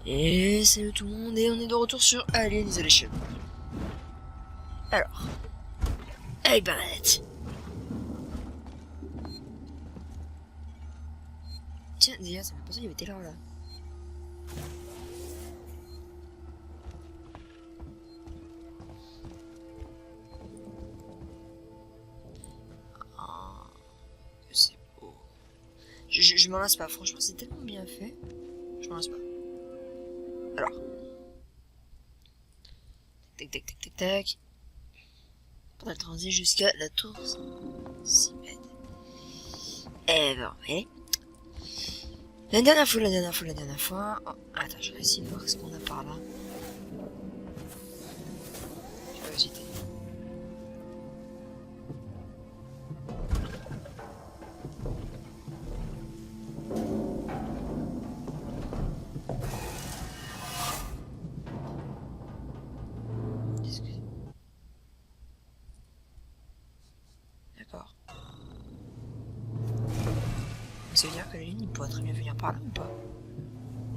Et salut tout le monde, et on est de retour sur Alien Isolation. Alors, avec Bernadette. Tiens, déjà, ça m'a pensé, il y avait Taylor là. Oh, c'est beau. Je m'en lasse pas, franchement, c'est tellement bien fait. Je m'en lasse pas. Alors. Tac, tac, tac, tac, tac. Pour le transit jusqu'à la tour 6 mètres. Et bon, allez. La dernière fois. Oh, attends, je vais essayer de voir ce qu'on a par là. Curiosité. D'accord. Ça veut dire que la ligne, il pourrait très bien venir par là ou pas?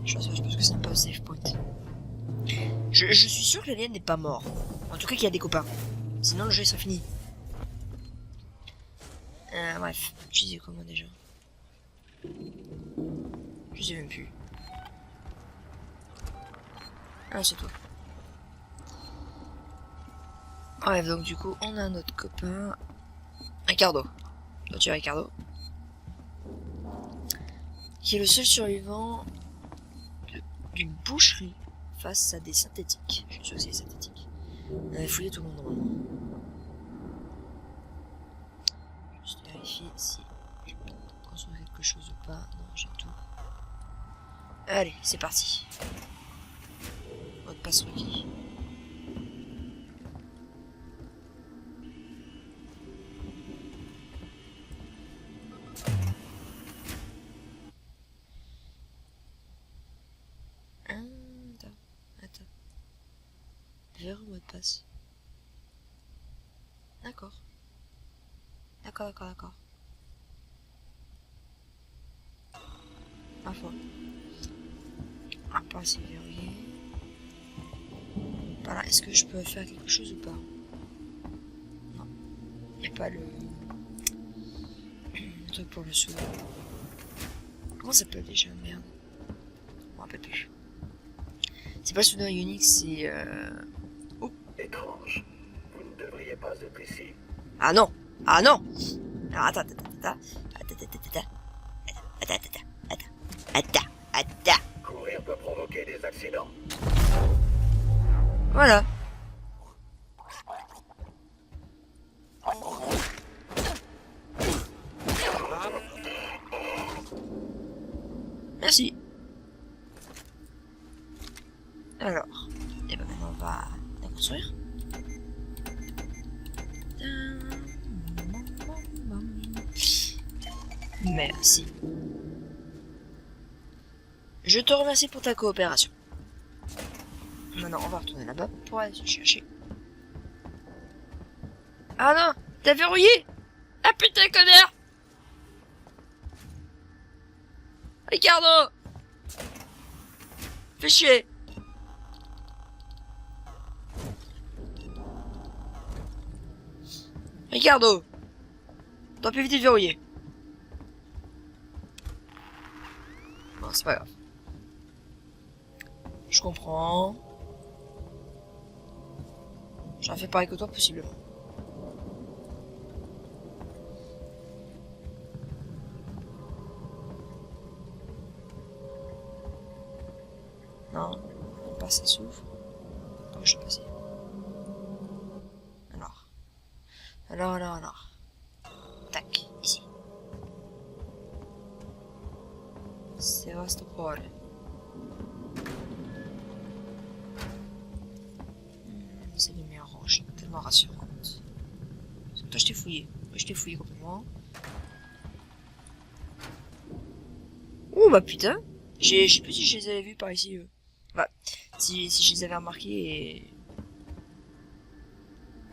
Je pense que c'est un peu un safe point. Je suis sûr que l'alien n'est pas mort. En tout cas qu'il y a des copains. Sinon le jeu sera fini. Bref, je disais comment déjà? Je sais même plus. Ah, c'est toi. Bref, donc du coup, on a notre copain Ricardo. Toi, tu es Ricardo. Qui est le seul survivant d'une boucherie face à des synthétiques. Je suis sûr que c'est des synthétiques. On avait fouillé tout le monde normalement. Juste vérifier si je peux construire quelque chose ou pas. Non, j'ai tout. Allez, c'est parti. Mot de passe requis. Attends. Vers mot de passe. D'accord. D'accord. Parfois. Ah, pas c'est verrouillé. Voilà, est-ce que je peux faire quelque chose ou pas? Non. Il n'y a pas le truc pour le sous. Comment ça s'appelle déjà? Merde. Je me rappelle plus. C'est pas le pseudo Unix, c'est oh. Étrange. Vous ne devriez pas être ici. Ah non. Alors, attends. Courir peut provoquer des accidents. Voilà. Merci. Alors, et ben maintenant on va la construire. Merci. Je te remercie pour ta coopération. Maintenant, on va retourner là-bas pour aller se chercher. Ah non, t'as verrouillé? Ah putain, connard! Ricardo! Fais chier! Ricardo! T'aurais pu éviter de verrouiller. Bon, c'est pas grave. Je comprends. J'en fais pareil que toi, possiblement. Non, pas ça s'ouvre. Donc je vais passer. Alors. Tac, ici. Sevastopol. C'est les meilleures ranges, tellement rassurantes. Parce que toi je t'ai fouillé. Moi je t'ai fouillé complètement. Oh bah putain. Je sais plus si je les avais vus par ici. Bah, si je les avais remarqués et...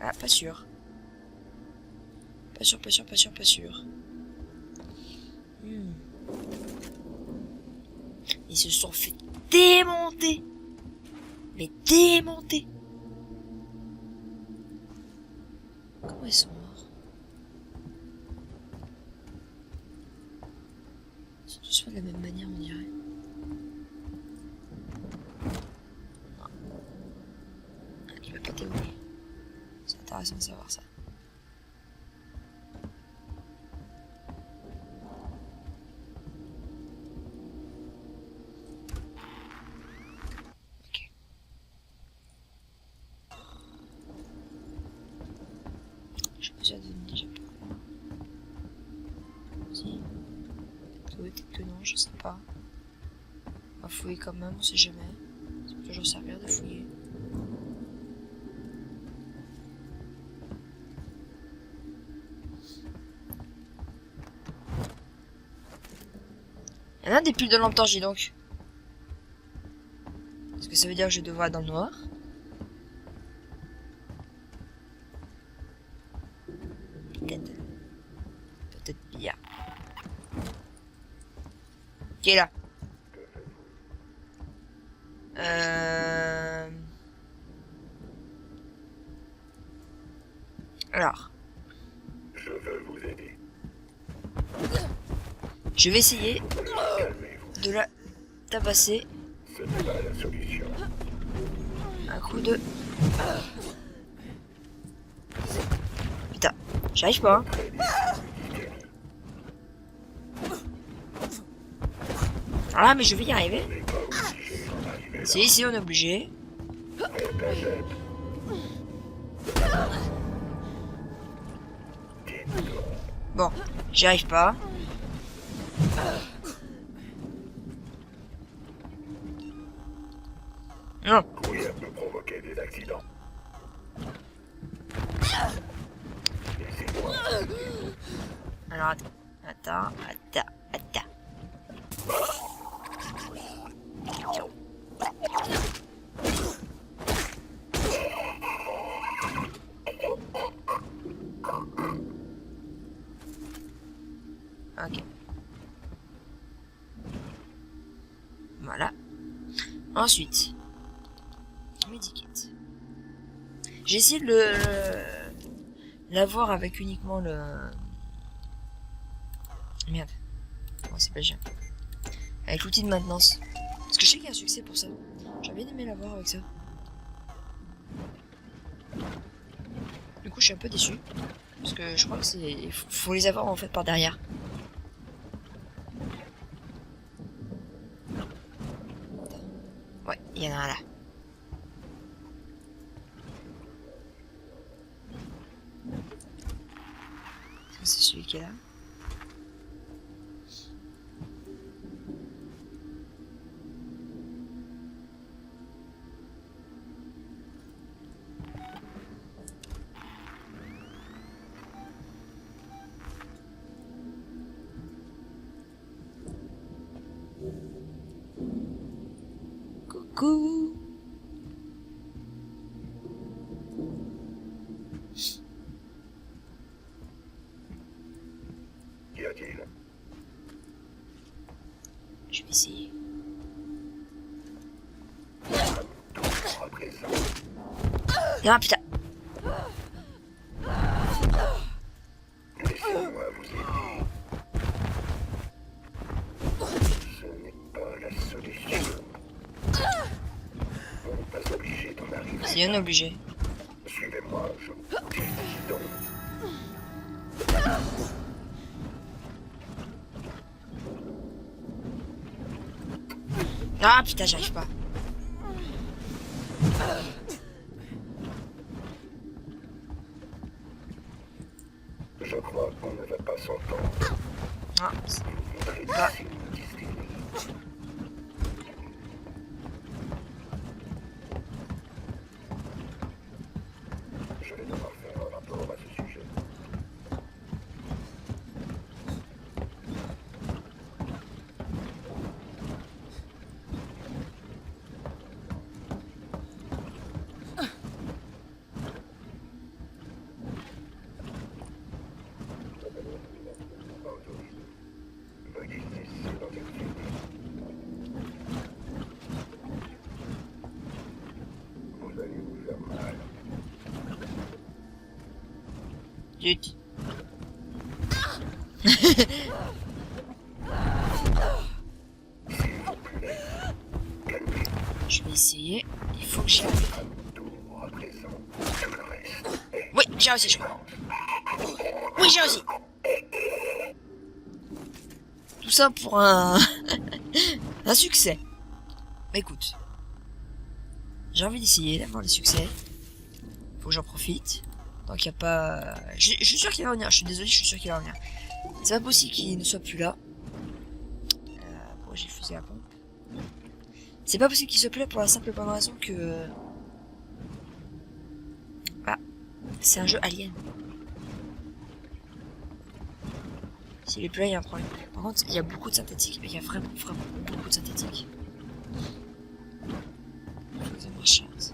Ah, pas sûr. Pas sûr. Ils se sont fait démonté. Mais démonté. Comment ils sont morts? Ils sont tous faits de la même manière, on dirait. Non. Il va pas t'oublier. C'est intéressant de savoir ça. Ok. J'ai besoin de ninja pour moi. Si. Peut-être que non, je sais pas. On va fouiller quand même, on sait jamais. Ça peut toujours servir de fouiller. Il y en a des piles de lampe torche, dis donc. Est-ce que ça veut dire que je devrais être dans le noir? Peut-être. Peut-être bien. Qui est là? Alors. Je veux vous aider. Je vais essayer Calmez-vous. de la tabasser. Ce n'est pas la solution. Un coup de... Putain, j'arrive pas, hein. Ah, mais je vais y arriver. On n'est pas obligé d'en arriver là. Si, on est obligé. Peut-être. Dites-donc. Bon, j'y arrive pas. Non. Courir peut provoquer des accidents. Laissez-moi. Alors, attends. Ok. Voilà. Ensuite, medikit. J'ai essayé de l'avoir avec uniquement le... Merde. Comment ça s'appelle déjà? Avec l'outil de maintenance. Parce que je sais qu'il y a un succès pour ça. J'aurais bien aimé l'avoir avec ça. Du coup, je suis un peu déçu. Parce que je crois que c'est... Faut les avoir en fait par derrière. Ouais, il y en a un là. Est-ce que c'est celui qui est là? Coucou. Qu'y a-t-il? Je vais essayer. Tout à présent. Non, putain. Laissez-moi vous aider. Ce n'est pas la solution. On n'est pas obligé d'en arriver. Si on est obligé. Suivez-moi, je vous dis donc. Ah putain, j'arrive pas. Je crois qu'on ne va pas s'entendre. Ah, Vous voudrez Ah. laisser une distillerie. Je vais devoir faire un rapport à ce sujet. Zut. Je vais essayer. Il faut que j'y arrive. Oui, j'ai réussi, je crois. Oui, j'ai réussi. Tout ça pour un... un succès. Bah, écoute. J'ai envie d'essayer d'avoir des succès. Faut que j'en profite. Donc il n'y a pas... Je suis sûr qu'il va revenir. Je suis désolé, je suis sûr qu'il va revenir. C'est pas possible qu'il ne soit plus là. Pourquoi j'ai fusé la pompe? C'est pas possible qu'il soit plus là pour la simple et bonne raison que... Ah. C'est un jeu alien. S'il est plus là, il y a un problème. Par contre, il y a beaucoup de synthétiques. Il y a vraiment beaucoup de synthétiques. Faisons-moi chance.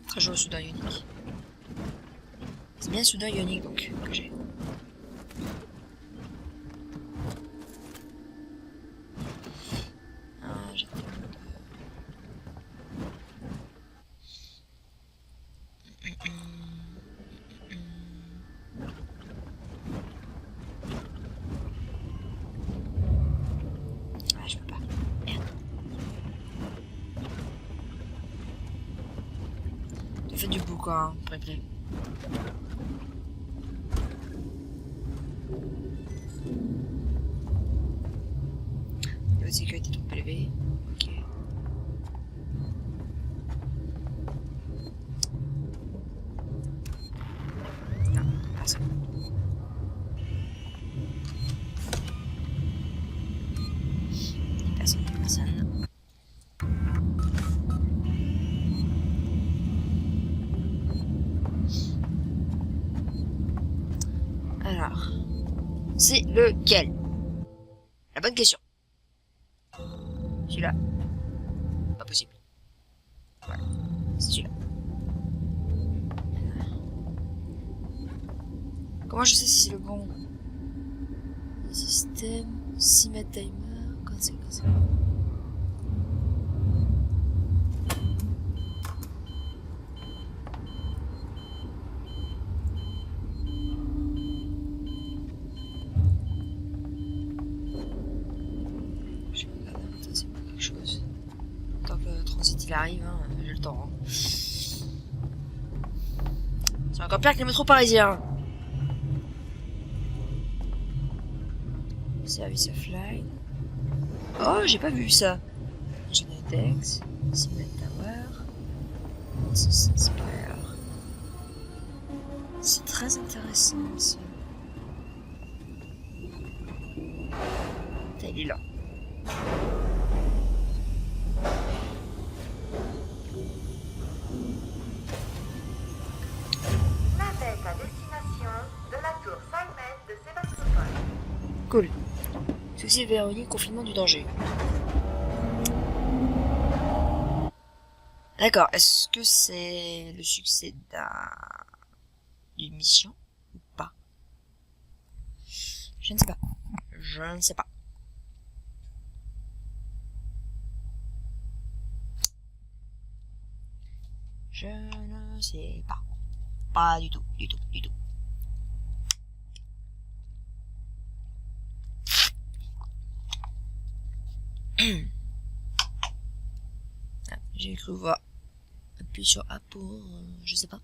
Très joli soudain ionique. C'est bien soudain ionique donc que j'ai. Ah, j'ai tellement de... Ah, je peux pas. Merde. T'as fait du boucan, hein, pré-pré. La sécurité trop élevée. Ok. Non, personne. Personne. Alors, c'est lequel? La bonne question. Celui-là. Pas possible. Voilà, c'est celui-là. Comment je sais si c'est le bon? Système, 6 mètres timer, cancel. Je vais regarder en même temps s'il y a quelque chose. Tant que le transit il arrive, hein, j'ai le temps. Hein. C'est encore pire que les métros parisiens. Service offline. Oh, j'ai pas vu ça. Genedex, Siemens Tower, Spire. C'est très intéressant ça. Putain, il est là. Navette à destination de la tour Simon de Sébastopol. Cool. Souci Véronique, confinement du danger. D'accord, est-ce que c'est le succès d'une mission ou pas? Je ne sais pas. Je ne sais pas. Je ne sais pas. Pas du tout. Ah, j'ai cru voir. Appuie sur A pour... je sais pas.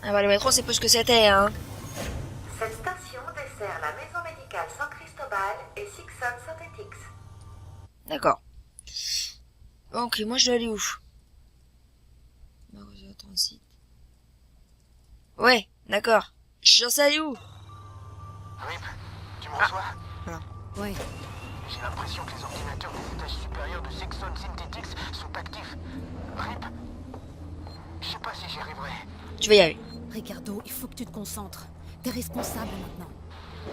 Ah bah le métro c'est plus ce que c'était hein. Cette station dessert la maison médicale San Cristobal et Sixon Synthetics. D'accord. Ok, moi je dois aller où? Transit. Ouais, d'accord. Je suis censé aller où? Rip, tu me reçois? Ouais, J'ai l'impression que les ordinateurs des étages supérieurs de Sexton Synthetics sont actifs. Rip, je sais pas si j'y arriverai. Tu vas y aller. Ricardo, il faut que tu te concentres. T'es responsable maintenant.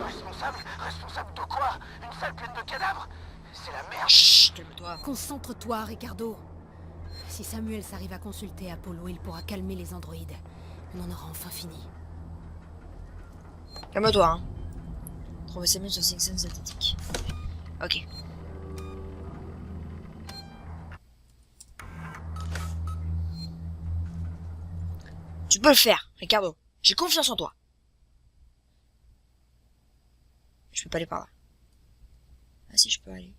Responsable? Responsable de quoi? Une salle pleine de cadavres? C'est la merde. Chut, calme-toi. Concentre-toi, Ricardo. Si Samuel s'arrive à consulter Apollo, il pourra calmer les androïdes. On en aura enfin fini. Calme-toi, hein. Trouver Samuel sur Sixon synthétique. Ok. Tu peux le faire, Ricardo. J'ai confiance en toi. Je peux pas aller par là. Ah si, je peux aller.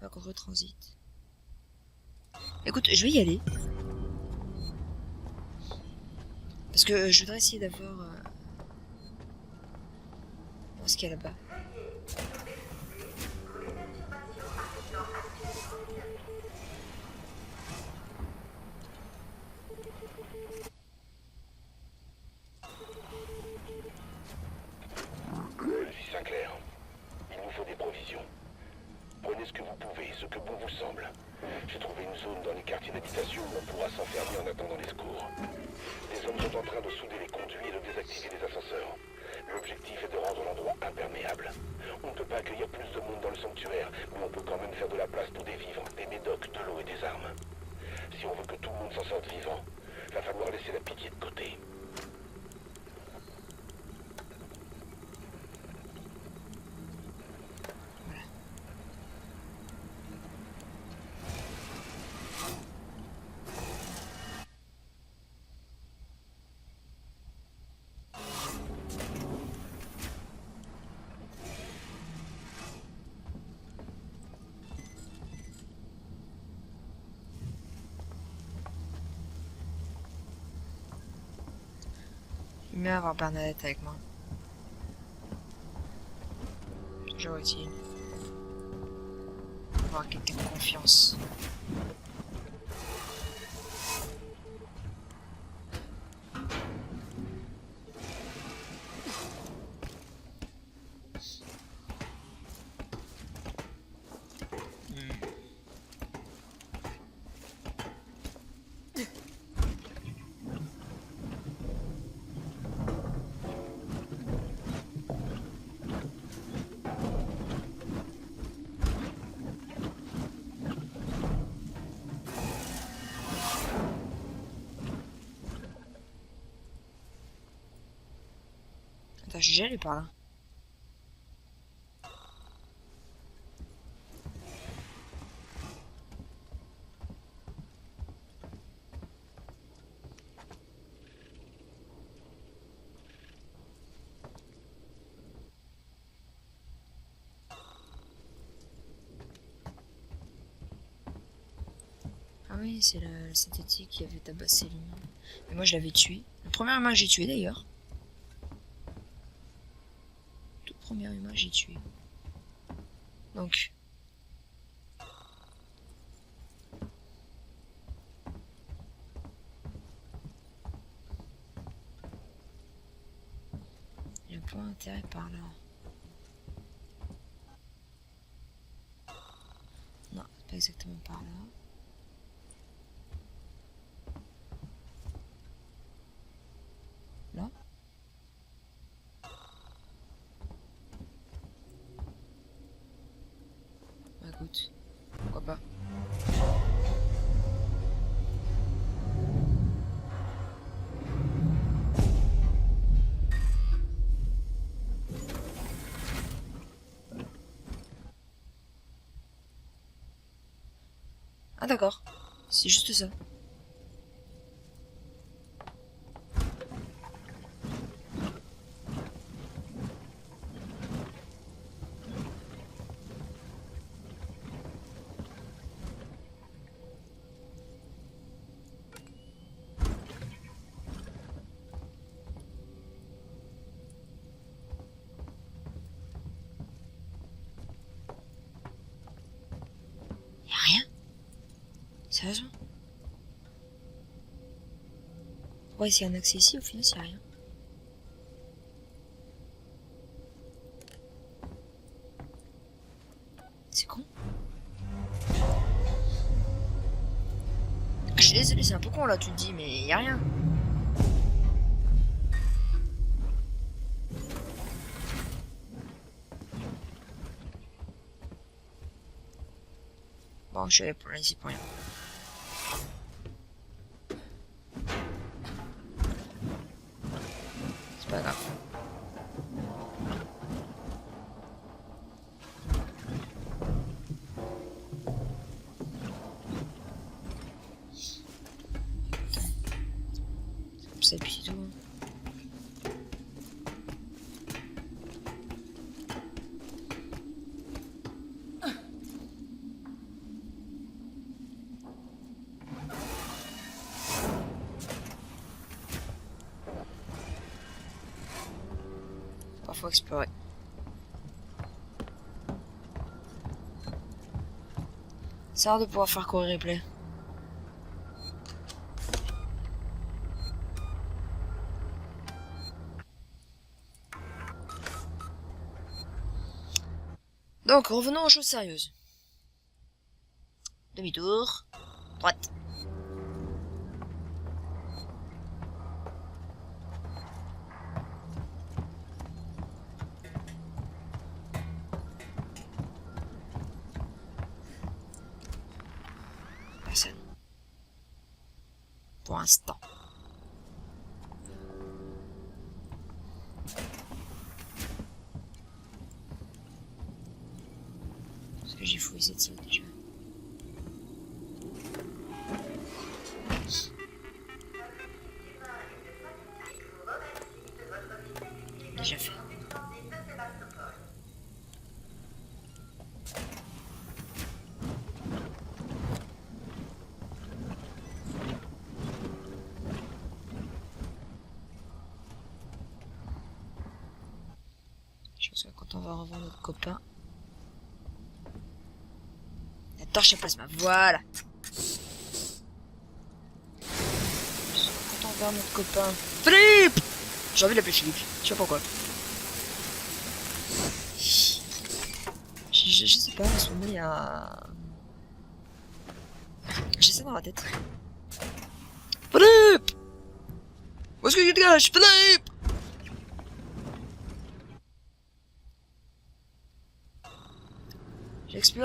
Pas contre transit. Écoute, je vais y aller. Parce que je voudrais essayer d'avoir... voir ce qu'il y a là-bas. Sinclair, il nous faut des provisions. Prenez ce que vous pouvez, ce que bon vous semble. J'ai trouvé une zone dans les quartiers d'habitation où on pourra s'enfermer en attendant les secours. Les hommes sont en train de souder les conduits et de désactiver les ascenseurs. L'objectif est de rendre l'endroit imperméable. On ne peut pas accueillir plus de monde dans le sanctuaire, mais on peut quand même faire de la place pour des vivres, des médocs, de l'eau et des armes. Si on veut que tout le monde s'en sorte vivant, va falloir laisser la pitié de côté. Il mieux avoir Bernadette avec moi. Toujours utile. Avoir quelqu'un de confiance. Attends, j'ai déjà allé par là. Ah oui, c'est la synthétique qui avait tabassé l'humain. Mais moi je l'avais tué. Le premier humain que j'ai tué d'ailleurs. Tout premier humain que j'ai tué. Donc. Il y a pas intérêt par là. Non, c'est pas exactement par là. Là. Bah écoute, pourquoi pas. Ah d'accord, c'est juste ça. Y'a rien? Sérieusement? Ouais, s'il y a un accès ici, au final, s'il y a rien. C'est con. Je suis désolé, c'est un peu con là, tu te dis, mais y a rien. Bon, je suis allé pour là ici pour rien. ça et puis c'est tout. Hein. Parfois explorer. C'est rare de pouvoir faire courir replay. Donc, revenons aux choses sérieuses. Demi-tour. Droite. Personne. Pour l'instant. Parce que j'ai fouillé cette salle déjà. Déjà fait. Je pense que quand on va revoir notre copain. La torche à plasma, voilà. Quand on va voir notre copain. Philippe! J'ai envie de l'appeler Philippe, je sais pas pourquoi. Je sais pas, en ce moment il y a. J'ai ça dans la tête. Philippe! Où est-ce que tu te caches, Philippe?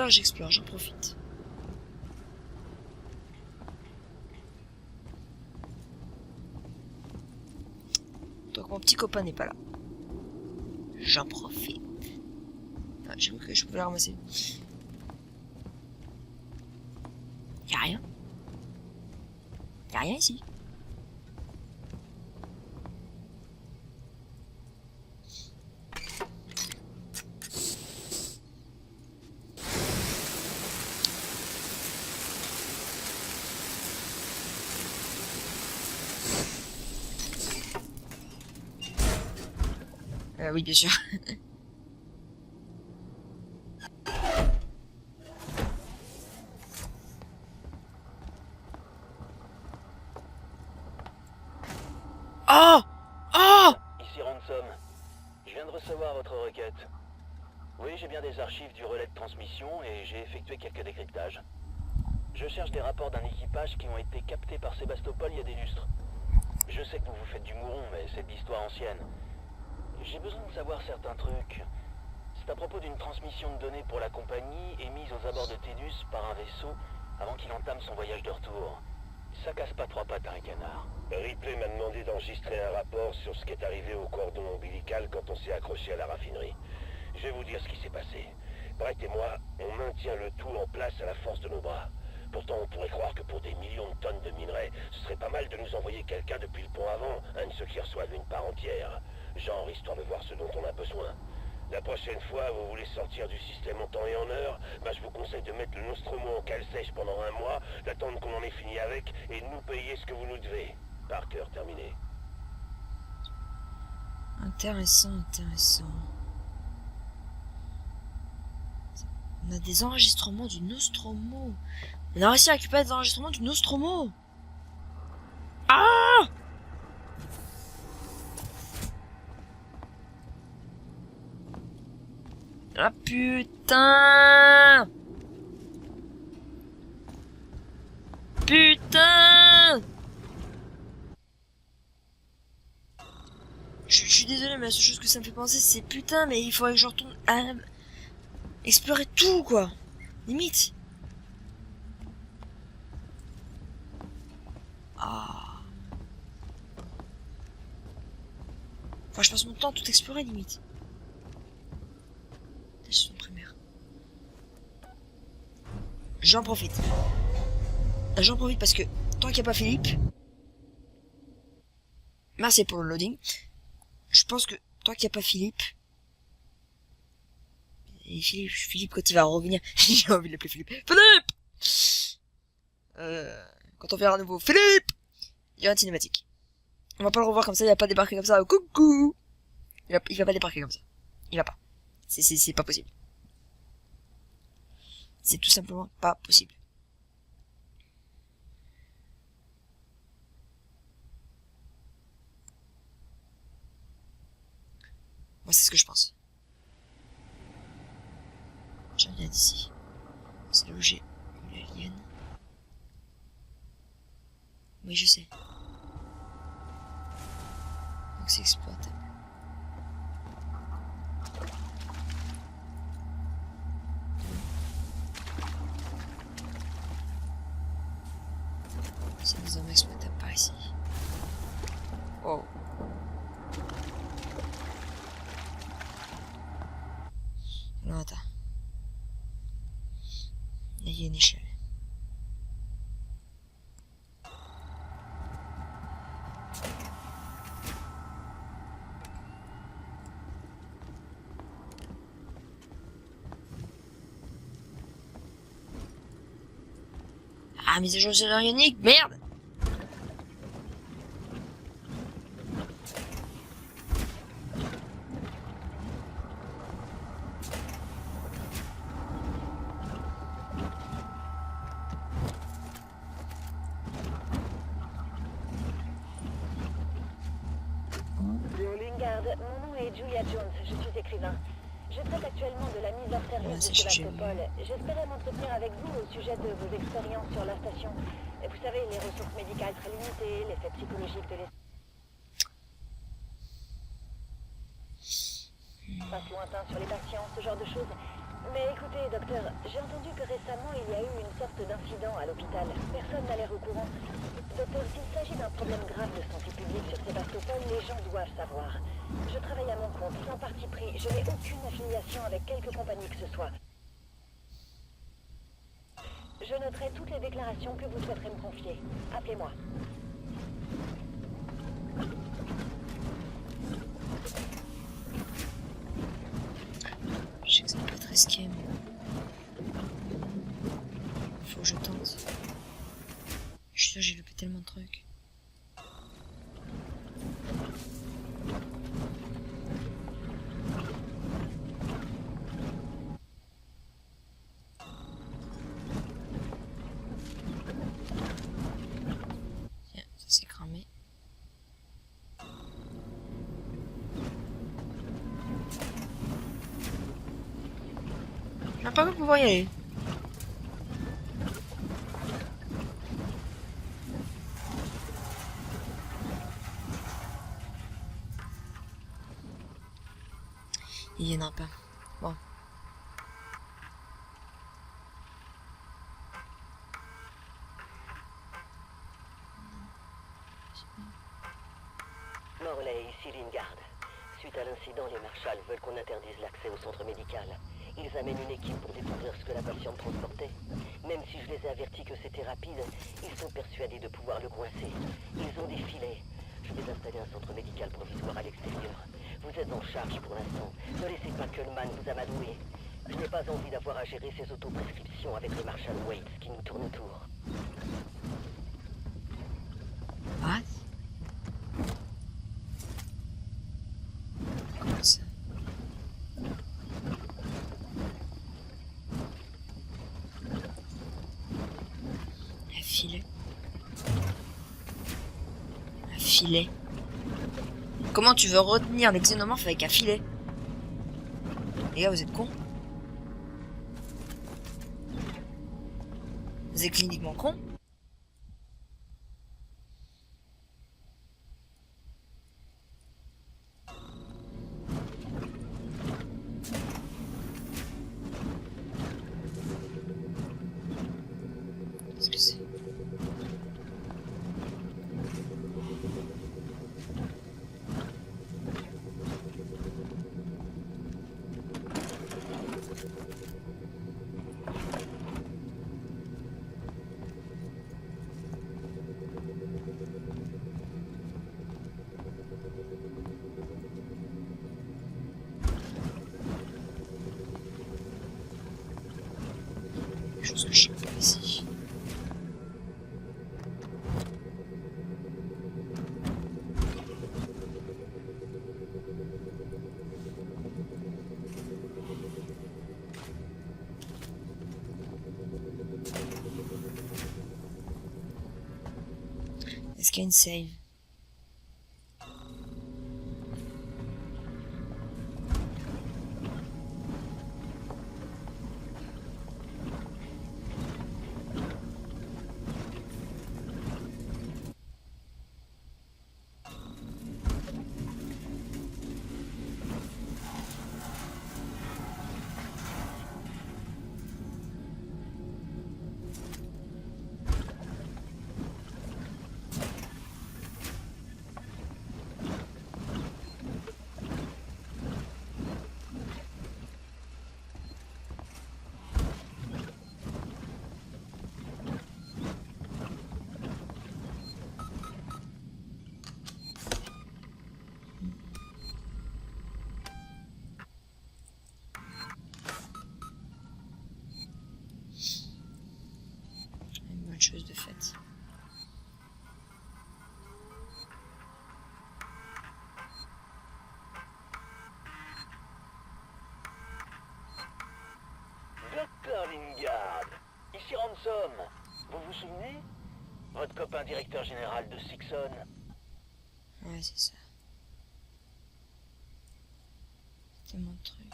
J'explore, j'en profite. Donc mon petit copain n'est pas là. J'en profite. Ah, j'ai cru que je pouvais la ramasser. Y'a rien. Y'a rien ici. Oui, bien sûr. Oh! Oh! Ici Ransom. Je viens de recevoir votre requête. Oui, j'ai bien des archives du relais de transmission et j'ai effectué quelques décryptages. Je cherche des rapports d'un équipage qui ont été captés par Sébastopol il y a des lustres. Je sais que vous vous faites du mouron, mais c'est de l'histoire ancienne. J'ai besoin de savoir certains trucs. C'est à propos d'une transmission de données pour la compagnie émise aux abords de Tédus par un vaisseau avant qu'il entame son voyage de retour. Ça casse pas trois pattes à un canard. Ripley m'a demandé d'enregistrer un rapport sur ce qui est arrivé au cordon ombilical quand on s'est accroché à la raffinerie. Je vais vous dire ce qui s'est passé. Brett et moi, on maintient le tout en place à la force de nos bras. Pourtant, on pourrait croire que pour des millions de tonnes de minerais, ce serait pas mal de nous envoyer quelqu'un depuis le pont avant, un de ceux qui reçoivent une part entière. Genre, histoire de voir ce dont on a besoin. La prochaine fois, vous voulez sortir du système en temps et en heure, je vous conseille de mettre le Nostromo en cale sèche pendant un mois, d'attendre qu'on en ait fini avec, et de nous payer ce que vous nous devez. Parker, terminé. Intéressant. On a des enregistrements du Nostromo. On a réussi à récupérer des enregistrements du Nostromo. Ah! Ah putain! Putain! Je suis désolé, mais la seule chose que ça me fait penser, c'est putain, mais il faudrait que je retourne à explorer tout, quoi. Limite. Ah. Enfin, je passe mon temps à tout explorer, limite. Son primaire. J'en profite. J'en profite parce que tant qu'il n'y a pas Philippe, Merci pour le loading. Je pense que tant qu'il n'y a pas Philippe... Et Philippe quand il va revenir, j'ai envie de l'appeler Philippe. Philippe quand on verra à nouveau Philippe, il y aura une cinématique. On va pas le revoir comme ça, il va pas débarquer comme ça. Coucou. Il va pas débarquer comme ça. Il va pas. C'est pas possible. C'est tout simplement pas possible. Moi, c'est ce que je pense. Je viens d'ici. C'est là où j'ai eu l'alien. Oui, je sais. Donc c'est exploitable. C'est désormais exploitable par ici. Oh. Alors attends. Là, il y a une échelle. Ah, mise à jour sur ionique, merde! Lingard, mon nom est Julia Jones, je suis écrivain. Je traite actuellement de la mise en service de Sébastopol. J'espérais m'entretenir avec vous au sujet de vos expériences sur la station. Vous savez, les ressources médicales très limitées, l'effet psychologique de l'espace lointain sur les patients, ce genre de choses. Mais écoutez, docteur, j'ai entendu que récemment il y a eu une sorte d'incident à l'hôpital. Personne n'a l'air au courant. Docteur, s'il s'agit d'un problème grave de santé publique sur Sébastopol, les gens doivent savoir. Je travaille à mon compte, sans parti pris. Je n'ai aucune affiliation avec quelque compagnie que ce soit. Je noterai toutes les déclarations que vous souhaiterez me confier. Appelez-moi. Je sais que ça peut être risqué, mais... faut que je tente. Je suis sûr que j'ai loupé tellement de trucs. Tiens, ça s'est cramé. On n'a pas pu pouvoir y aller. Il y en a pas. Bon. Morley, ici Lingard. Suite à l'incident, les marshals veulent qu'on interdise l'accès au centre médical. Ils amènent une équipe pour découvrir ce que la patiente transportait. Même si je les ai avertis que c'était rapide, ils sont persuadés de pouvoir le coincer. Ils ont des filets. Je vais installer un centre médical provisoire à l'extérieur. Vous êtes en charge pour l'instant. Ne laissez pas que le man vous amadouer. Je n'ai pas envie d'avoir à gérer ces autoprescriptions avec le Marshal Waits qui nous tourne autour. What? Comment ça? Un filet. Un filet. Comment tu veux retenir les xénomorphes avec un filet? Les gars, vous êtes cons? Vous êtes cliniquement cons? Qu'est-ce que c'est? quelque chose que je sais pas ici. Est-ce qu'il y a une save? Une bonne chose de faite. Docteur Lingard, ici Ransom. Vous vous souvenez? Votre copain directeur général de Sixon. Ouais, c'est ça. C'était mon truc.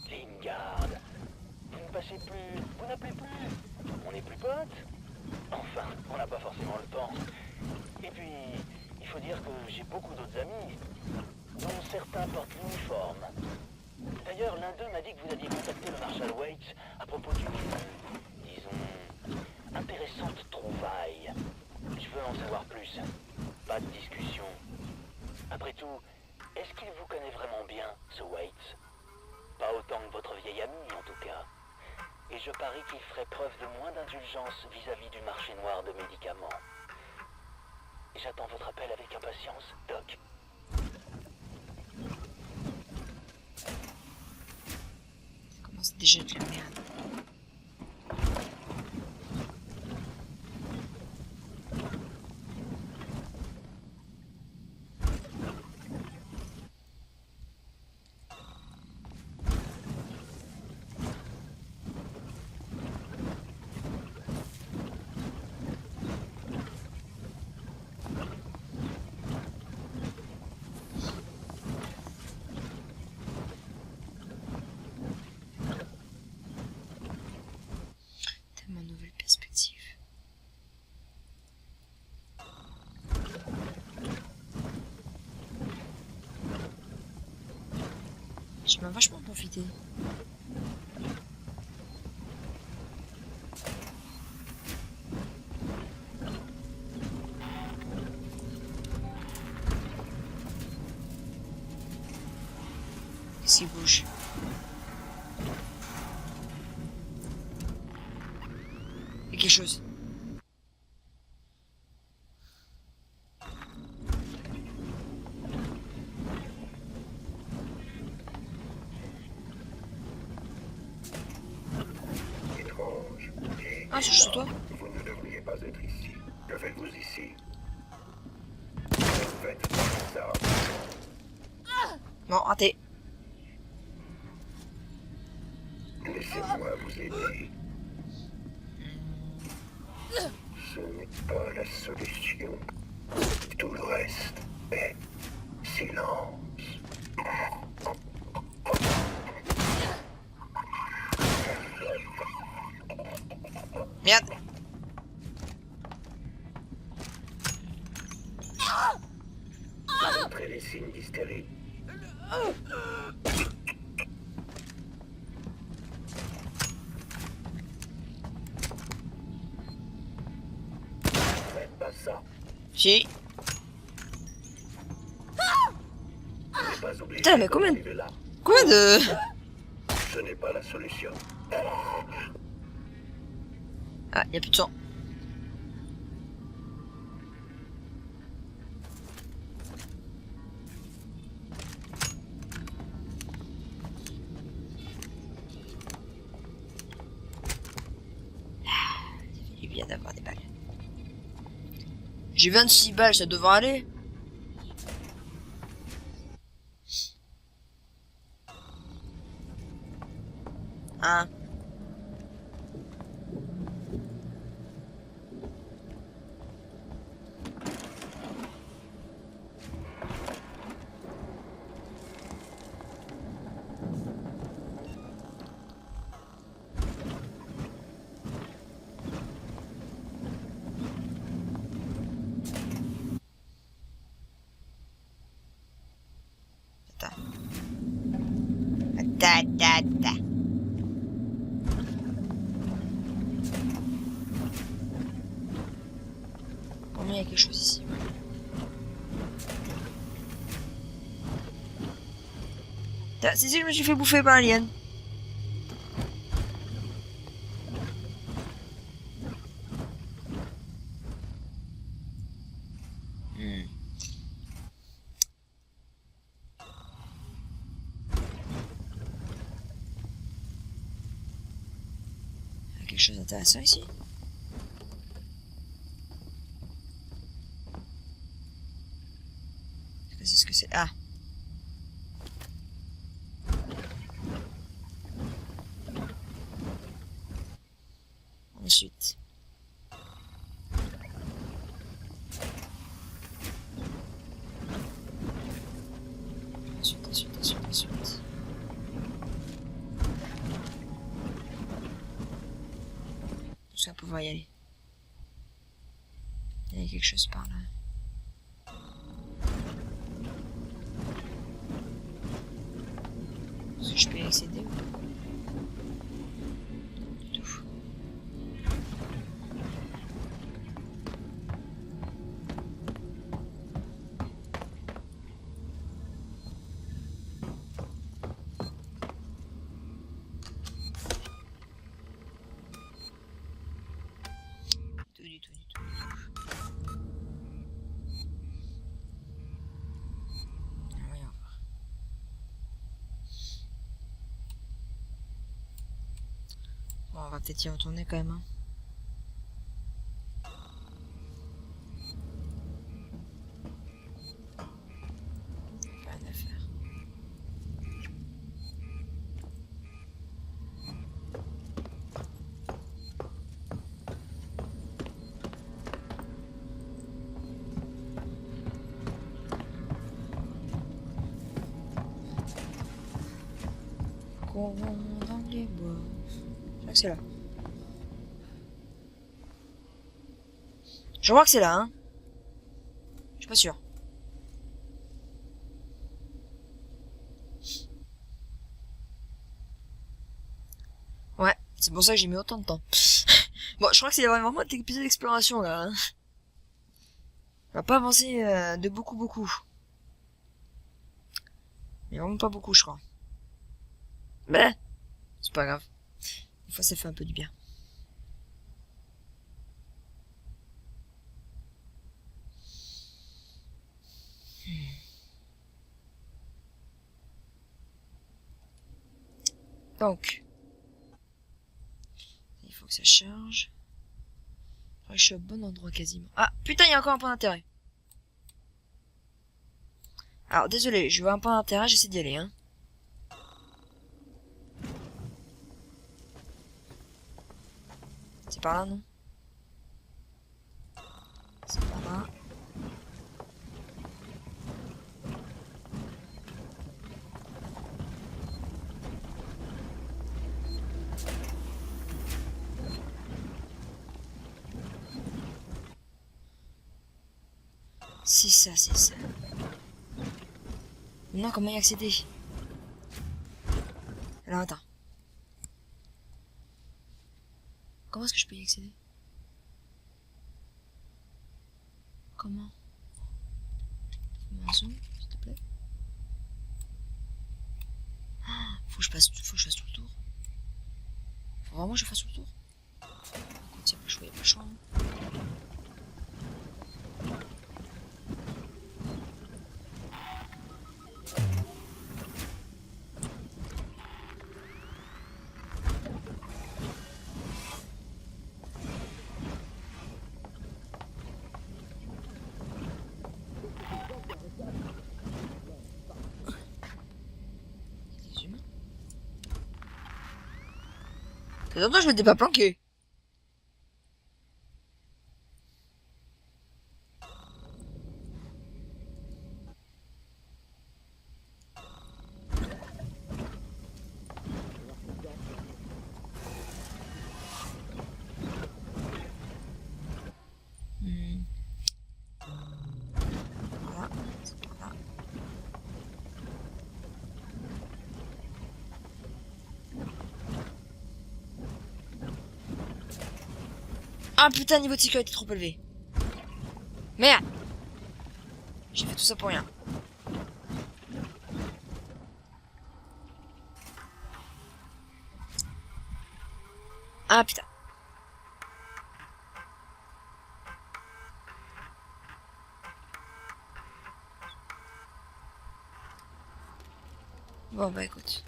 Lingard, vous ne passez plus, vous n'appelez plus. On n'est plus potes. Enfin, on n'a pas forcément le temps. Et puis, il faut dire que j'ai beaucoup d'autres amis, dont certains portent l'uniforme. D'ailleurs, l'un d'eux m'a dit que vous aviez contacté le Marshal Waits à propos d'une, disons, intéressante trouvaille. Je veux en savoir plus. Pas de discussion. Après tout, est-ce qu'il vous connaît vraiment bien, ce Waits? Pas autant que votre vieil ami, en tout cas. Et je parie qu'il ferait preuve de moins d'indulgence vis-à-vis du marché noir de médicaments. J'attends votre appel avec impatience, Doc. Ça commence déjà de la merde. Tellement nouvelle perspective. Je m'en vachement profité. Qu'est-ce qui bouge? Il y a quelque chose. Étrange. Et Ah, c'est juste toi? vous ne devriez pas être ici. Que faites-vous ici? Faites pas ça. Non, raté. Laissez-moi vous aider. Ce n'est pas la solution. Tout le reste est silence. Merde. Montrez les signes d'hystérie. Faites pas ça. Si. Vous n'êtes pas obligé Putain, mais combien d'arriver là. de... Ce n'est pas la solution. Ah, y a plus de sang. vient d'avoir des balles. J'ai 26 balles, ça devrait aller. Hein? Attends. Pour moi, il y a quelque chose ici. C'est si je me suis fait bouffer par un alien. Il y a quelque chose d'intéressant ici. C'est ce que c'est. Ah. Ensuite. Ensuite. Je vais pouvoir y aller. Il y a quelque chose par là. Est-ce que je peux y accéder ou pas? Du tout. Du tout. Voyons voir. Bon, on va peut-être y retourner quand même. Hein. Rien à faire. Courons dans les bois. Je crois que c'est là. Je crois que c'est là, hein. Je suis pas sûr. Ouais, c'est pour ça que j'ai mis autant de temps. Bon, je crois que c'est vraiment un épisode d'exploration, là. Hein. On va pas avancer de beaucoup. Mais vraiment pas beaucoup, je crois. Mais c'est pas grave. Des fois, ça fait un peu du bien. Donc, il faut que ça charge. Je suis au bon endroit quasiment. Ah, putain, il y a encore un point d'intérêt. Alors, désolé, je vois un point d'intérêt, j'essaie d'y aller, hein. C'est par là, non? C'est par là. C'est ça. Non, comment y accéder? Alors, attends. Comment est-ce que je peux y accéder? Comment? Fais-moi un zoom, s'il te plaît. Ah, faut que je fasse tout le tour. Faut vraiment que je fasse tout le tour. Écoute, y'a pas le choix, hein. C'est longtemps que je m'étais pas planqué. Voilà, c'est par là. Ah putain, niveau de sécurité trop élevé. Merde. J'ai fait tout ça pour rien. Ah putain. Bon bah écoute.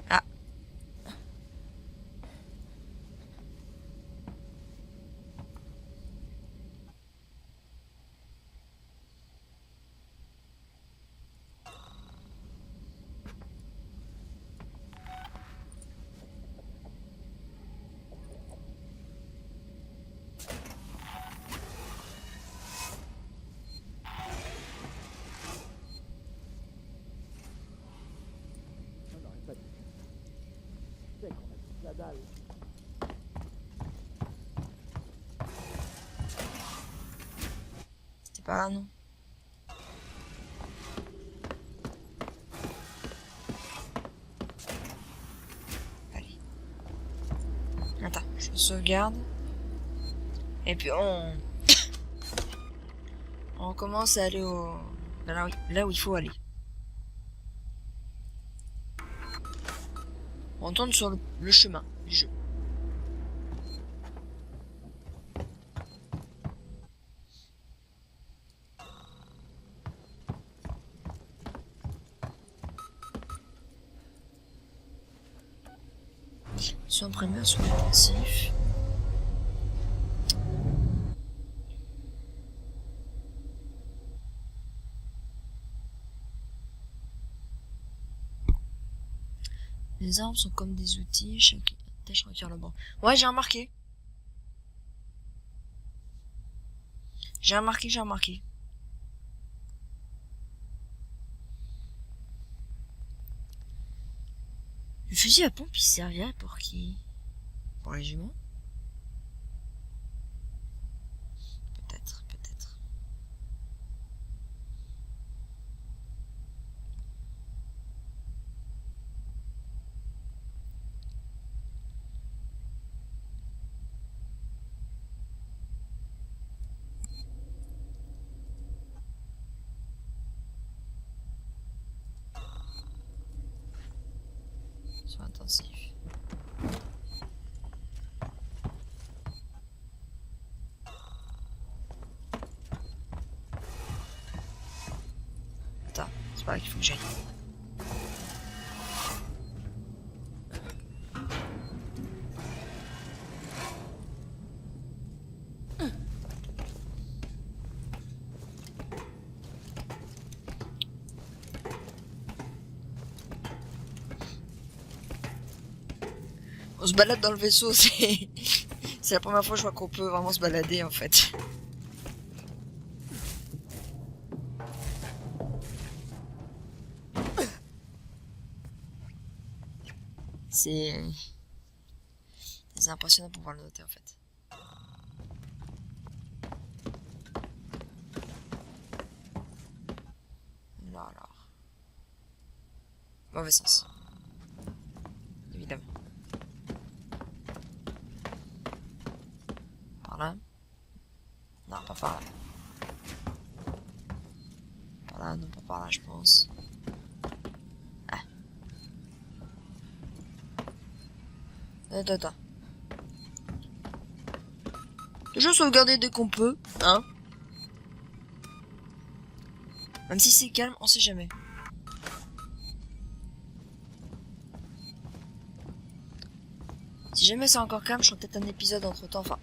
Ah. C'était pas là, non? Allez. Attends, je sauvegarde. Et puis on... on commence à aller au... là où il faut aller. On tourne sur le chemin du jeu. Soin primaire, soin intensif. Les armes sont comme des outils, chaque tâche requiert le bon. Ouais, j'ai remarqué. J'ai remarqué. Le fusil à pompe, il servirait pour qui? Pour les jumeaux? Peut-être. Soin intensif. Attends, c'est pas là qu'il faut que j'aille. On se balade dans le vaisseau, c'est la première fois je vois qu'on peut vraiment se balader en fait. C'est impressionnant pour pouvoir le noter en fait. Là alors. Mauvais sens. Évidemment. Par là. Non, pas par là. Par là, non, pas par là, je pense. Ah. Attends. Toujours sauvegarder dès qu'on peut, hein. Même si c'est calme, on sait jamais. Si jamais c'est encore calme, je ferai peut-être un épisode entre temps, enfin,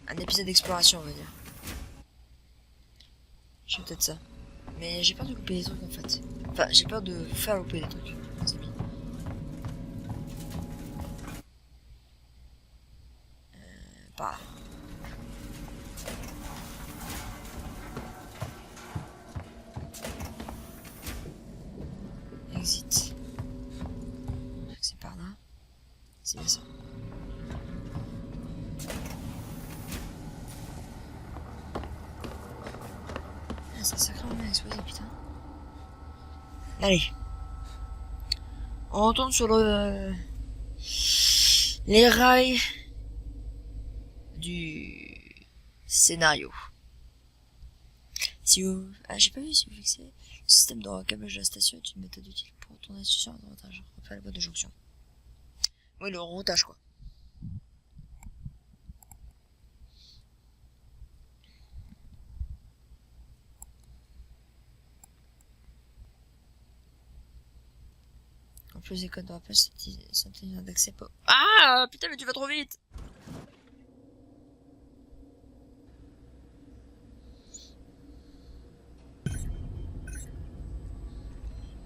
un épisode d'exploration, on va dire. J'ai peut-être ça. Mais j'ai peur de louper des trucs en fait. Enfin, j'ai peur de faire louper des trucs, les amis. Par là. Exit. C'est par là. C'est bien ça. Ah, c'est sacrément bien explosé, putain. Allez. On retourne sur les rails du scénario. Si vous... Ah, j'ai pas vu si vous fixez le système de recablage de la station est une méthode utile pour retourner la station à routage. Enfin, la boîte de jonction. Oui, le routage, quoi. En plus, les codes de rappel, c'est un d'accès pas... Ah, putain, mais tu vas trop vite!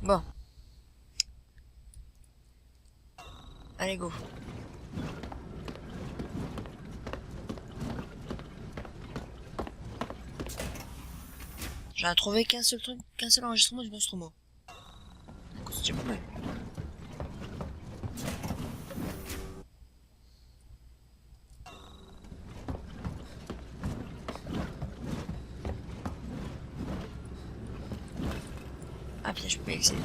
Bon. Allez, go. J'en ai trouvé qu'un seul truc, qu'un seul enregistrement du Nostromo. C'est déjà pas mal. Ah putain, je peux pas y accéder.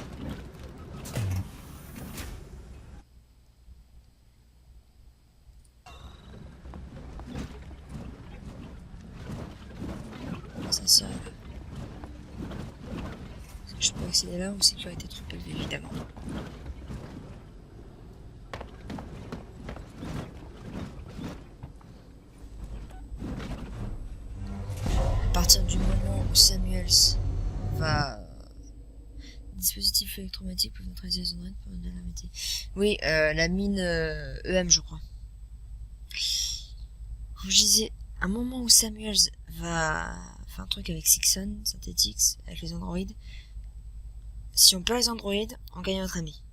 Ça sert. Est-ce que je peux accéder là ou sécurité trop élevée, évidemment. À partir du moment où Samuels va... Dispositifs électromagnétiques peuvent neutraliser les ondes pour donner la métier. Oui, la mine EM, je crois. Comme je disais, à un moment où Samuels va faire un truc avec Sixon, Synthetics, avec les androïdes, si on perd les androïdes, on gagne notre ami.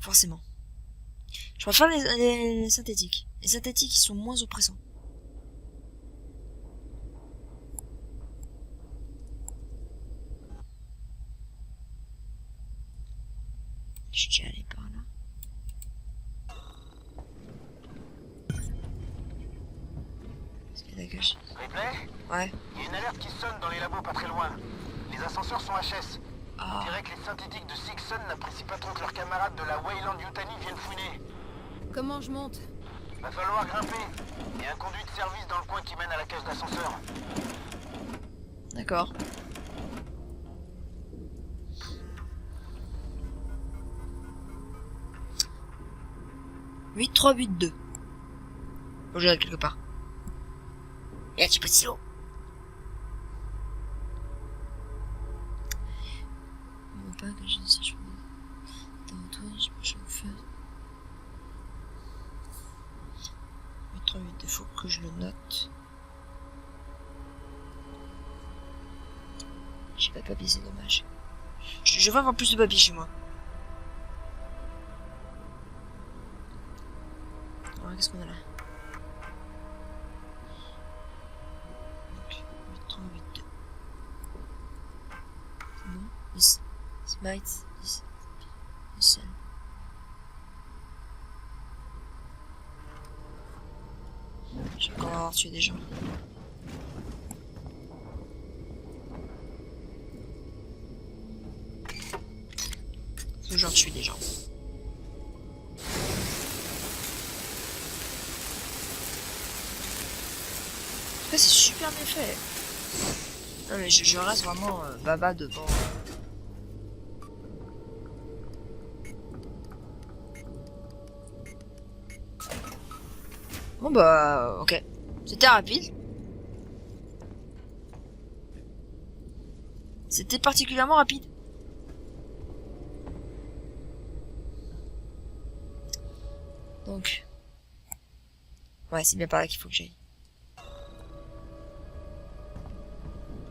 Forcément. Je préfère les synthétiques. Les synthétiques, ils sont moins oppressants. Je suis déjà allé par là. Est-ce qu'il y a des caches? Ripley, Ouais. il y a une alerte qui sonne dans les labos pas très loin. Les ascenseurs sont HS. On Ah. dirait que les synthétiques de Sixon n'apprécient pas trop que leurs camarades de la Wayland Yutani viennent fouiner. Comment je monte? Va falloir grimper. Il y a un conduit de service dans le coin qui mène à la cage d'ascenseur. D'accord. « 8-3-8-2. Faut que je regarde quelque part. Il y a un petit peu de silo. On voit pas que je ne sais pas. Dans toi, je me chauffe. 8-3-8-2, faut que je le note. J'ai pas de papier, c'est dommage. Je vais avoir plus de papier chez moi. Alors, qu'est-ce qu'on a là? Donc, 8, 3, 8, 2. C'est bon? 10. Smite. 10. Seul. Je vais encore avoir tué des gens. Toujours tuer des gens. C'est super bien fait. Non mais je reste vraiment baba devant. Bon bah ok. C'était rapide. C'était particulièrement rapide. Donc... Ouais, c'est bien par là qu'il faut que j'aille.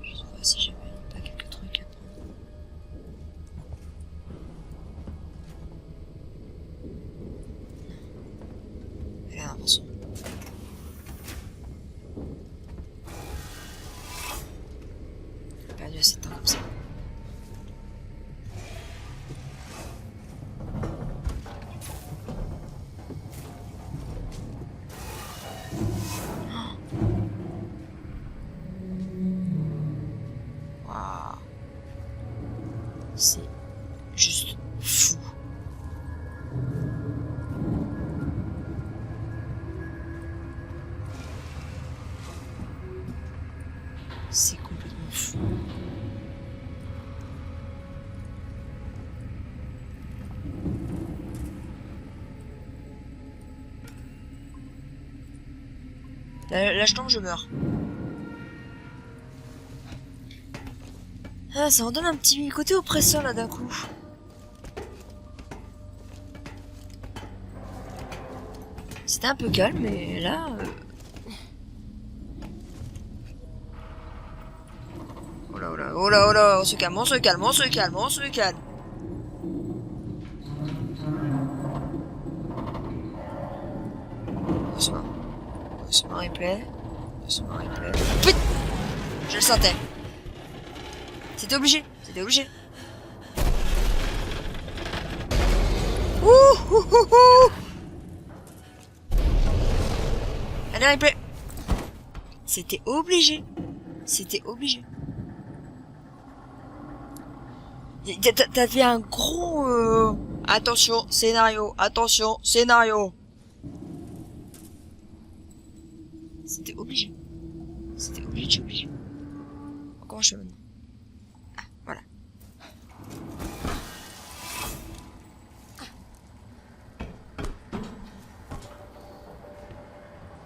Je sais pas si j'avais pas quelques trucs à prendre. Non. Regarde, attention. J'ai perdu assez de temps comme ça. Waouh. C'est juste fou. C'est complètement fou. Là, je tombe, je meurs. Ah, ça en donne un petit côté oppresseur là d'un coup. C'était un peu calme, mais là... Oh là, oh là, oh là, oh là, on se calme, on se calme, on se calme, on se calme. Doucement. Doucement, replay. Doucement, replay. Putain, je le sentais. C'était obligé, c'était obligé. Ouh, ouh, ouh, ouh. Allez, replay. C'était obligé. C'était obligé. T'avais un gros... Attention, scénario. Attention, scénario. C'était obligé. C'était obligé, obligé. Comment je fais maintenant? Ah, voilà.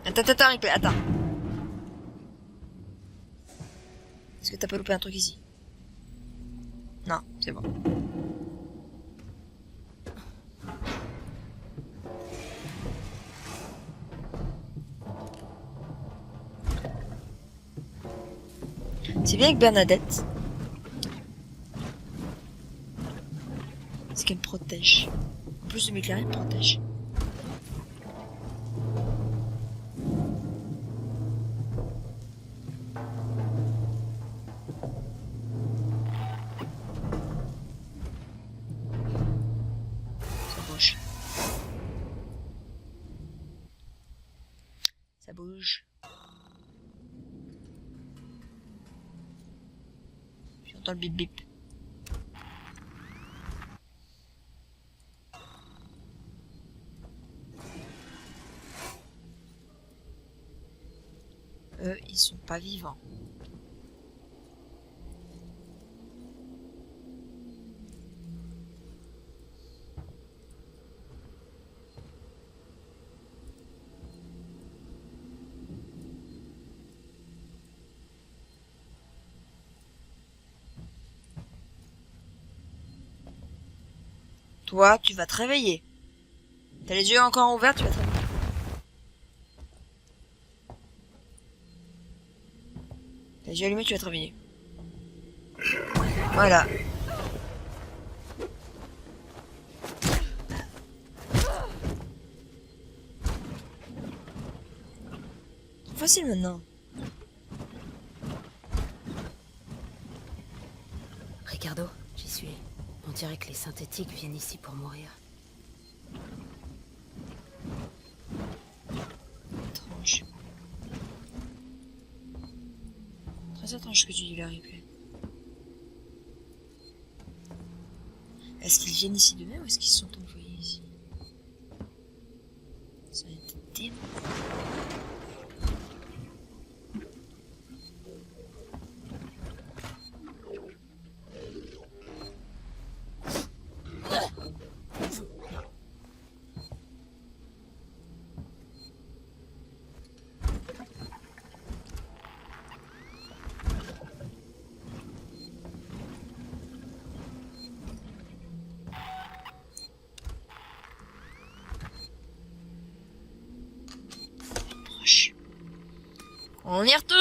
Attends, replay, attends. Est-ce que t'as pas loupé un truc ici? Non, c'est bon. C'est bien avec Bernadette. C'est qu'elle me protège. En plus de m'éclairer, elle me protège. Ça bouge. Ça bouge. J'entends le bip bip. Eux, ils sont pas vivants. Toi, tu vas te réveiller. T'as les yeux encore ouverts, tu vas te réveiller. T'as les yeux allumés, tu vas te réveiller. Voilà. C'est facile maintenant. Ricardo, j'y suis. On dirait que les synthétiques viennent ici pour mourir. Étrange. Très étrange ce que tu dis là, replay. Est-ce qu'ils viennent ici d'eux-mêmes ou est-ce qu'ils sont envoyés ici? Ça va être démon. On y retourne.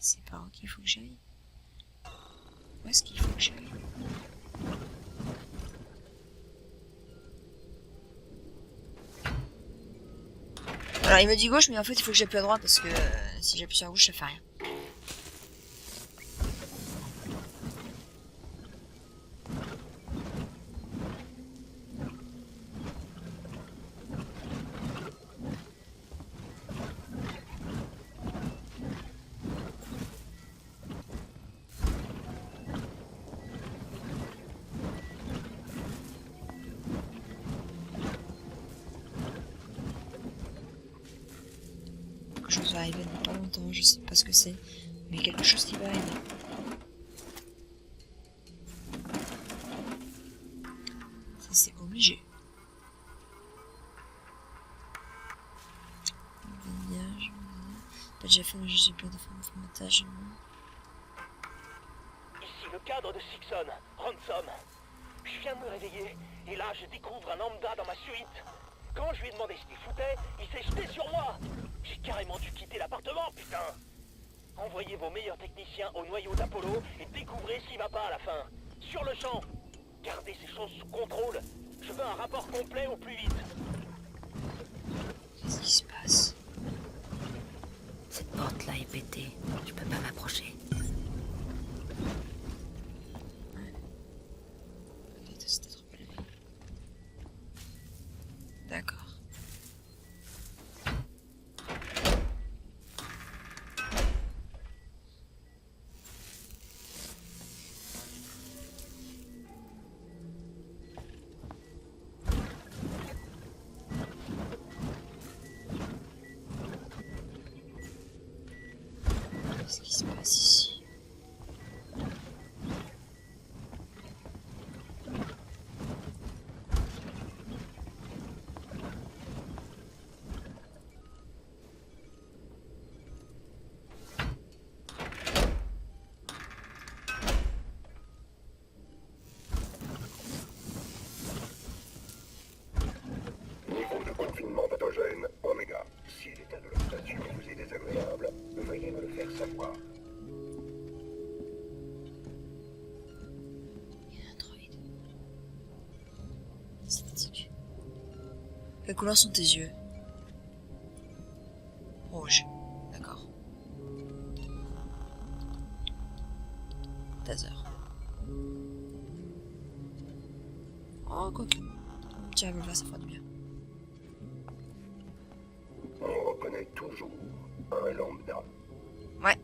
C'est par où qu'il faut que j'aille? Où est-ce qu'il faut que j'aille? Alors il me dit gauche, mais en fait il faut que j'appuie à droite parce que si j'appuie sur gauche ça fait rien. Quelque chose va arriver dans pas longtemps, je sais pas ce que c'est, mais quelque chose qui va arriver. Ça c'est obligé. Pas déjà fait, mais j'ai plein de formatage. Ici le cadre de Sixon, Ransom. Je viens de me réveiller, et là je découvre un lambda dans ma suite. Quand je lui ai demandé ce qu'il foutait, il s'est jeté sur moi. J'ai carrément dû quitter l'appartement, putain. Envoyez vos meilleurs techniciens au noyau d'Apollo et découvrez s'il va pas à la fin. Sur le champ. Gardez ces choses sous contrôle. Je veux un rapport complet au plus vite. Qu'est-ce qui se passe? Cette porte-là est pétée. Je peux pas m'approcher. C'était trop élevé. D'accord. Qu'est-ce qui se passe ici? Niveau de confinement pathogène, Oméga. Si l'état de la station vous est désagréable, veuillez me le faire savoir. Il y a un droïde. Synthétique. Quelle couleur sont tes yeux? Rouge. D'accord. Taser. Oh, quoi que. Tiens, revolver, ça fera du bien. On reconnaît toujours un lambda. Ouais.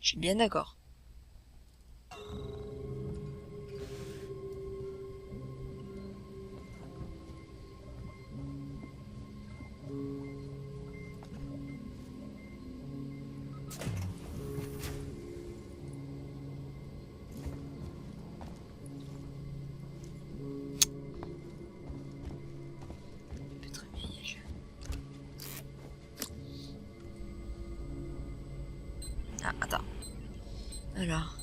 Je suis bien d'accord. Très bien, il y a le jeu. Ah, attends. Alors.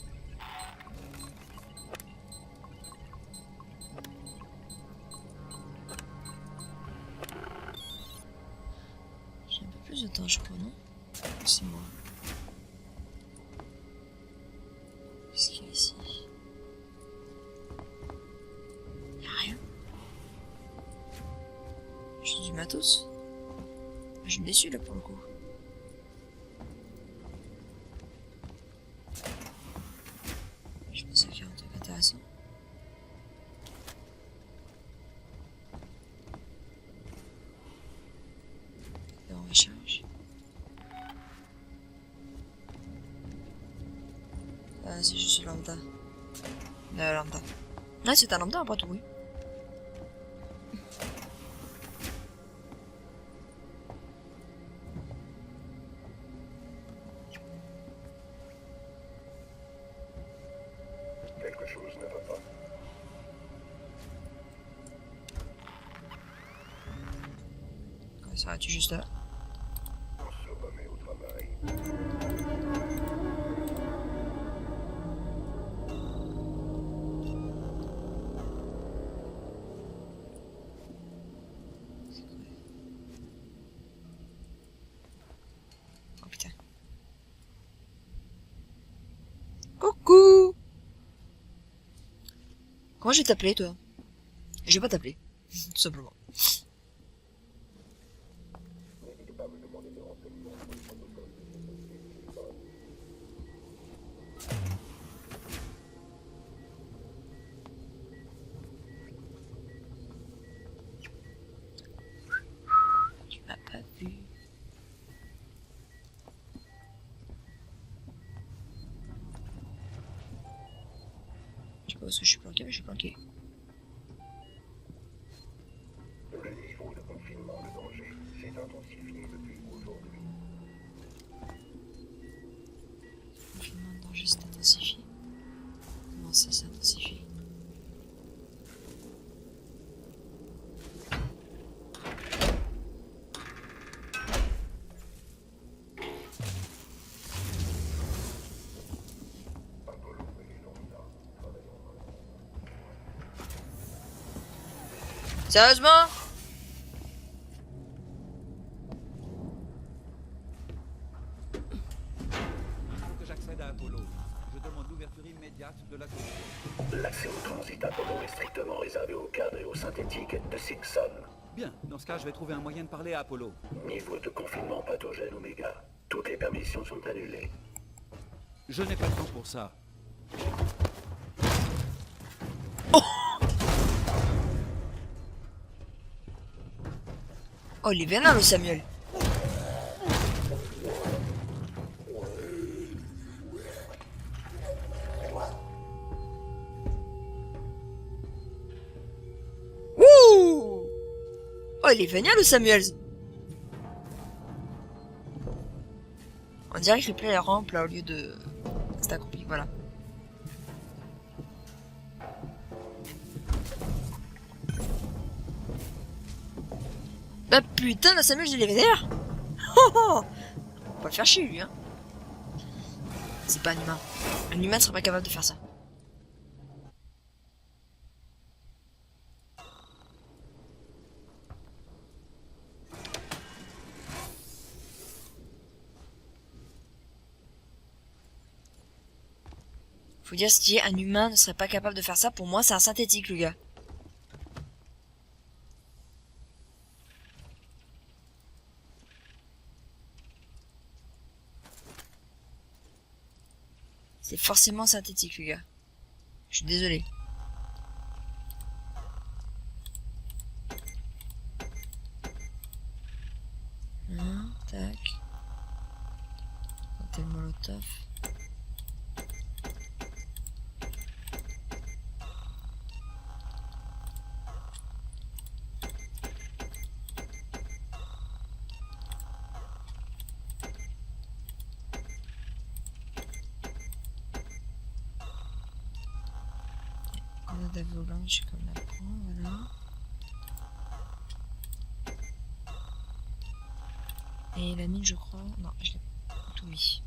J'ai un peu plus de temps, je crois, non? C'est moi. Qu'est-ce qu'il y a ici? Y'a rien. J'ai du matos. Je suis déçu là pour le coup. Je pensais qu'il y avait un truc intéressant. Et on recharge. ce lambda. Lambda. Ouais, c'est un lambda après tout, oui. Quelque chose ne va pas. Ouais, ça va-tu juste là? On se remet au travail. Oh putain. Coucou! Comment je vais t'appeler, toi? Je vais pas t'appeler. Tout simplement. Tu m'as pas vu. Je sais pas où est-ce que je suis planqué, mais je suis planqué. Le niveau de confinement de danger s'est intensifié depuis aujourd'hui. Le confinement de danger s'est intensifié. Comment ça s'est intensifié? Sérieusement? Il faut que j'accède à Apollo. Je demande l'ouverture immédiate de la connexion. L'accès au transit Apollo est strictement réservé aux cadres et aux synthétiques de Sixon. Bien, dans ce cas, je vais trouver un moyen de parler à Apollo. Niveau de confinement pathogène Oméga. Toutes les permissions sont annulées. Je n'ai pas le temps pour ça. Oh, il est vénère, le Samuel. Ouh! Oh, il est vénère, le Samuel. On dirait qu'il plaît la rampe là au lieu de. C'est accompli, voilà. Bah putain, le Samuel, il est vénère. Oh, oh. On va le faire chier lui, hein. C'est pas un humain. Un humain ne serait pas capable de faire ça. Faut dire ce qui est, un humain ne serait pas capable de faire ça. Pour moi, c'est un synthétique, le gars. C'est forcément synthétique, le gars. Je suis désolé. Tac. Cocktail Molotov. Grenade à volant, je sais comme la prendre, voilà. Et la mine, je crois. Non, je l'ai tout mis.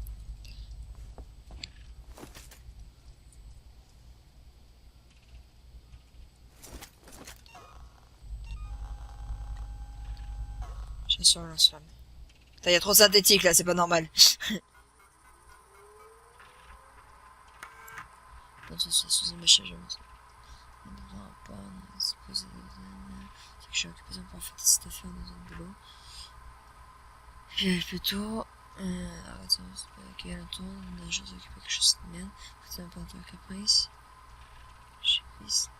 J'ai sur le lance-flamme. Putain, y a trop de synthétique là, c'est pas normal. Pas de soucis, sous un machin, j'avoue. On devra pas se poser c'est que je suis occupé de pouvoir faire des sites à faire dans un boulot. Et plutôt, arrête, c'est pas ok, à l'entour, on a juste occupé quelque chose de merde. C'est un peu un caprice. J'ai piste.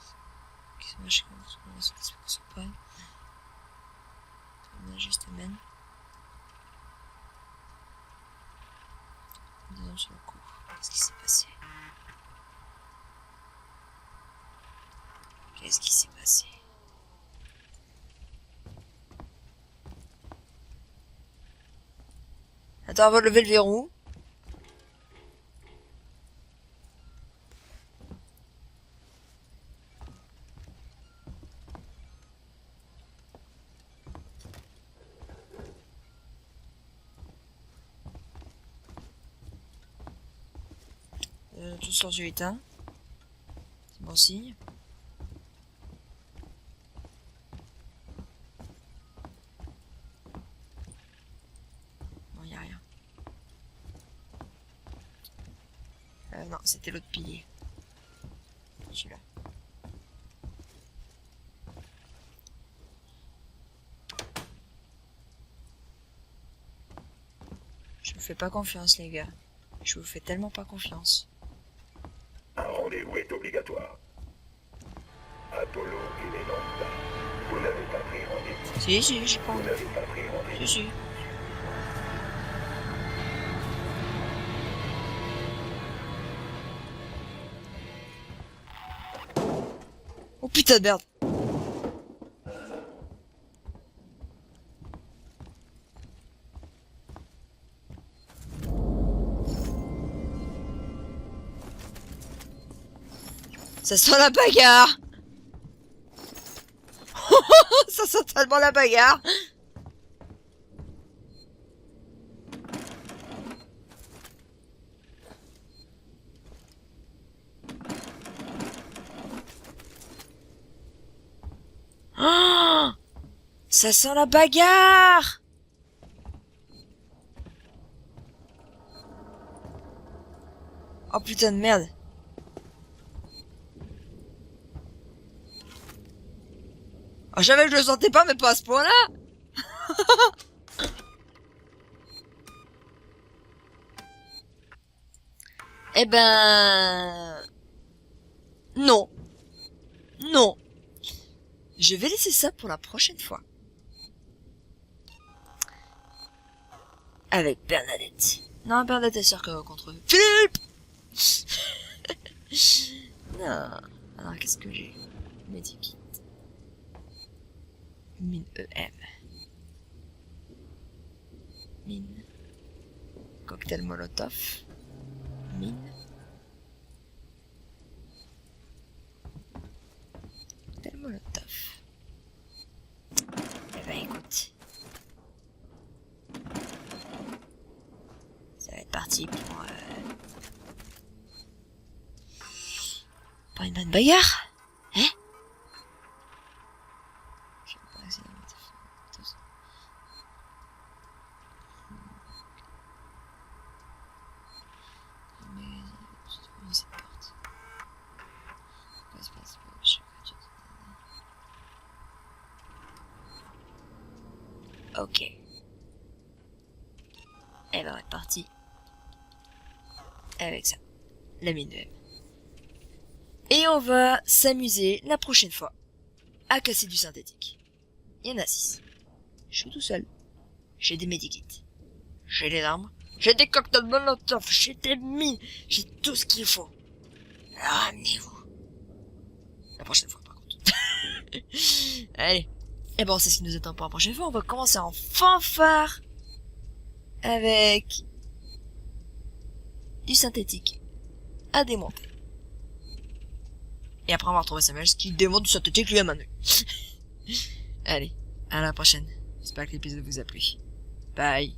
Qui se marche comme ça, on va se laisser qu'on se prenne. On a juste amène. Deux hommes sur le coup. Qu'est-ce qui s'est passé? Qu'est-ce qui s'est passé? Attends, on va lever le verrou. Tout sur du éteint. C'est bon signe. Bon, y a rien. Non, c'était l'autre pilier. Celui-là. Je vous fais pas confiance, les gars. Je vous fais tellement pas confiance. Un rendez-vous est obligatoire. Apollo et les lambda. Vous n'avez pas pris rendez-vous. Si, j'ai pas. Vous n'avez pas pris rendez-vous. Si. Oh putain de merde. Ça sent la bagarre. Ça sent tellement la bagarre. Oh, ça sent la bagarre. Oh putain de merde. Oh, j'avais que je le sentais pas, mais pas à ce point-là. Eh ben... Non. Non. Je vais laisser ça pour la prochaine fois. Avec Bernadette. Non, Bernadette est sûre que contre Philippe. Non. Alors, qu'est-ce que j'ai? Medikit. Mine EM. Mine. Cocktail Molotov. Mine. Cocktail Molotov. Eh ben écoute. Ça va être parti pour une bonne bagarre. Hein? Ok. Elle va être partie avec ça, la mine de M. Et on va s'amuser la prochaine fois à casser du synthétique. Il y en a 6. Je suis tout seul. J'ai des medikits. J'ai des armes. J'ai des cocktails Molotov. J'ai des mines. J'ai tout ce qu'il faut. Alors amenez-vous. La prochaine fois par contre. Allez. Et bon, c'est ce qui nous attend pour la prochaine fois. On va commencer en fanfare avec du synthétique à démonter. Et après on va retrouver Samuel qui démonte du synthétique lui à main nue. Allez, à la prochaine. J'espère que l'épisode vous a plu. Bye.